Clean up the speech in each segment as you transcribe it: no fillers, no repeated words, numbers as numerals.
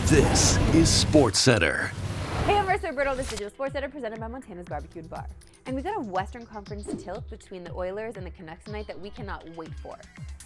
This is Sportscentre. Hey, I'm Marissa Roberto. This is Sportscentre presented by Montana's Barbecue and Bar. And we got a Western Conference tilt between the Oilers and the Canucks tonight that we cannot wait for.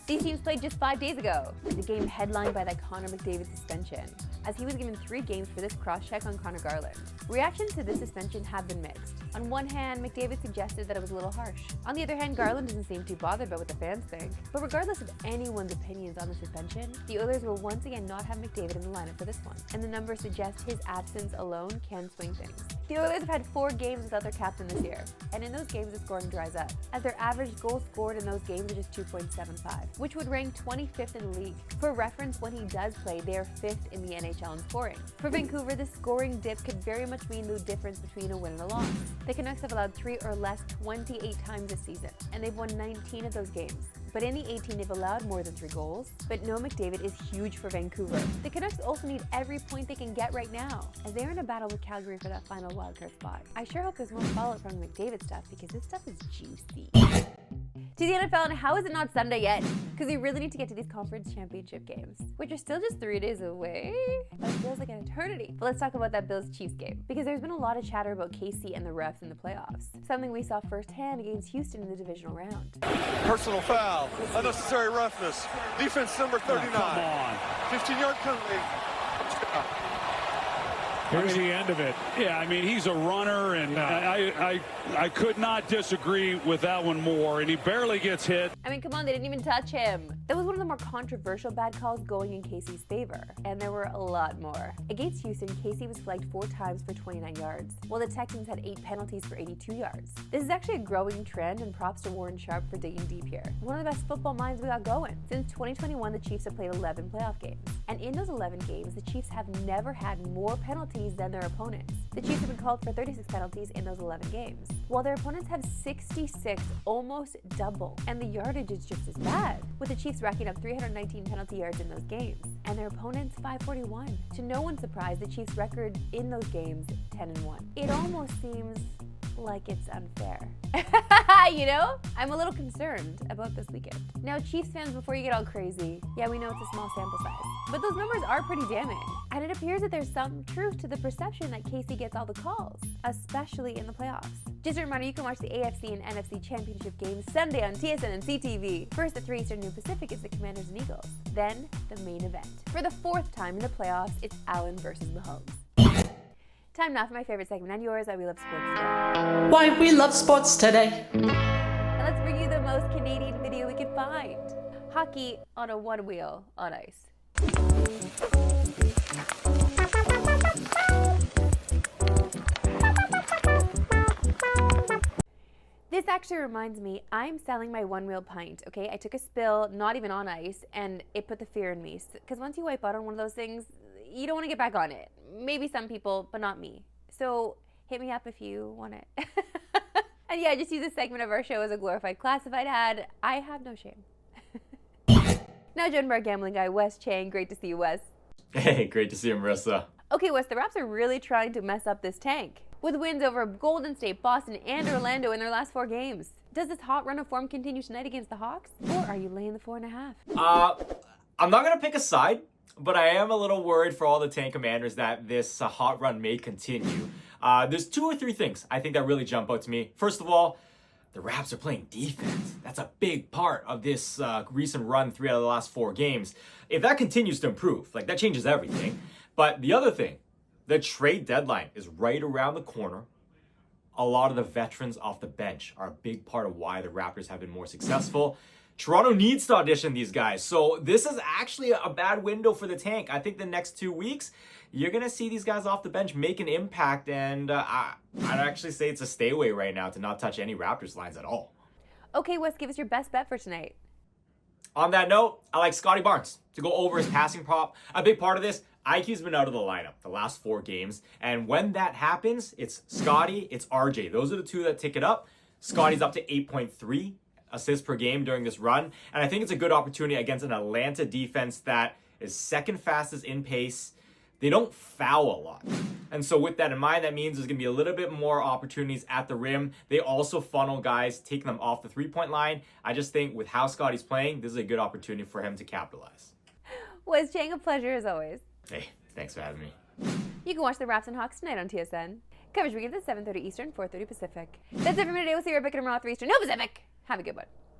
These teams played just 5 days ago. The game headlined by that Connor McDavid suspension, as he was given 3 games for this cross-check on Connor Garland. Reactions to this suspension have been mixed. On one hand, McDavid suggested that it was a little harsh. On the other hand, Garland doesn't seem too bothered by what the fans think. But regardless of anyone's opinions on the suspension, the Oilers will once again not have McDavid in the lineup for this one. And the numbers suggest his absence alone can swing things. The Oilers have had 4 games without their captain this year, and in those games the scoring dries up, as their average goals scored in those games are just 2.75, which would rank 25th in the league. For reference, when he does play, they are 5th in the NHL in scoring. For Vancouver, the scoring dip could very much mean the difference between a win and a loss. The Canucks have allowed 3 or less 28 times this season, and they've won 19 of those games. But in the 18, they've allowed more than 3 goals. But no McDavid is huge for Vancouver. The Canucks also need every point they can get right now, as they're in a battle with Calgary for that final wildcard spot. I sure hope there's more follow-up from the McDavid stuff, because this stuff is juicy. To the NFL, and how is it not Sunday yet? Because we really need to get to these conference championship games, which are still just 3 days away, but it feels like an eternity. But let's talk about that Bills-Chiefs game, because there's been a lot of chatter about KC and the refs in the playoffs, something we saw firsthand against Houston in the divisional round. Personal foul, unnecessary roughness, defense number 39, come on. 15-yard penalty. Here's the end of it. Yeah, I mean, he's a runner, and I could not disagree with that one more, and he barely gets hit. I mean, come on, they didn't even touch him. That was one of the more controversial bad calls going in KC's favor, and there were a lot more. Against Houston, KC was flagged 4 times for 29 yards, while the Texans had 8 penalties for 82 yards. This is actually a growing trend, and props to Warren Sharp for digging deep here. One of the best football minds we got going. Since 2021, the Chiefs have played 11 playoff games, and in those 11 games, the Chiefs have never had more penalties than their opponents. The Chiefs have been called for 36 penalties in those 11 games, while their opponents have 66, almost double, and the yardage is just as bad, with the Chiefs racking up 319 penalty yards in those games, and their opponents 541. To no one's surprise, the Chiefs' record in those games 10-1. It almost seems like it's unfair. You know? I'm a little concerned about this weekend. Now, Chiefs fans, before you get all crazy, yeah, we know it's a small sample size, but those numbers are pretty damning. And it appears that there's some truth to the perception that KC gets all the calls, especially in the playoffs. Just a reminder, you can watch the AFC and NFC championship games Sunday on TSN and CTV. First at 3 Eastern Noon Pacific is the Commanders and Eagles. Then, the main event. For the 4th time in the playoffs, it's Allen versus Mahomes. Time now for my favorite segment and yours, Why We Love Sports Today. Why we love sports today. And let's bring you the most Canadian video we could find. Hockey on a one wheel on ice. This actually reminds me, I'm selling my one-wheel pint, okay? I took a spill, not even on ice, and it put the fear in me. Because once you wipe out on one of those things, you don't want to get back on it. Maybe some people, but not me. So hit me up if you want it. And yeah, just use this segment of our show as a glorified classified ad. I have no shame. Now joined by our gambling guy, Wes Chang. Great to see you, Wes. Hey, great to see you, Marissa. Okay, Wes, the Raps are really trying to mess up this tank, with wins over Golden State, Boston, and Orlando in their last 4 games. Does this hot run of form continue tonight against the Hawks? Or are you laying the 4.5? I'm not going to pick a side, but I am a little worried for all the tank commanders that this hot run may continue. There's 2 or 3 things I think that really jump out to me. First of all, the Raps are playing defense. That's a big part of this recent run, 3 out of the last 4 games. If that continues to improve, that changes everything. But the other thing, the trade deadline is right around the corner. A lot of the veterans off the bench are a big part of why the Raptors have been more successful. Toronto needs to audition these guys. So this is actually a bad window for the tank. I think the next 2 weeks, you're going to see these guys off the bench make an impact. And I'd actually say it's a stay away right now to not touch any Raptors lines at all. Okay, Wes, give us your best bet for tonight. On that note, I like Scotty Barnes to go over his passing prop. A big part of this, IQ's been out of the lineup the last 4 games. And when that happens, it's Scotty, it's RJ. Those are the 2 that tick it up. Scotty's up to 8.3 assists per game during this run. And I think it's a good opportunity against an Atlanta defense that is 2nd fastest in pace. They don't foul a lot. And so with that in mind, that means there's going to be a little bit more opportunities at the rim. They also funnel guys, taking them off the 3-point line. I just think with how Scotty's playing, this is a good opportunity for him to capitalize. Was Chang a pleasure as always? Hey, Thanks for having me. You can watch the Raps and Hawks tonight on TSN. Coverage begins at 7:30 Eastern, 4:30 Pacific. That's it for me today. We'll see you right back in tomorrow at 3 Eastern. No Pacific! Have a good one.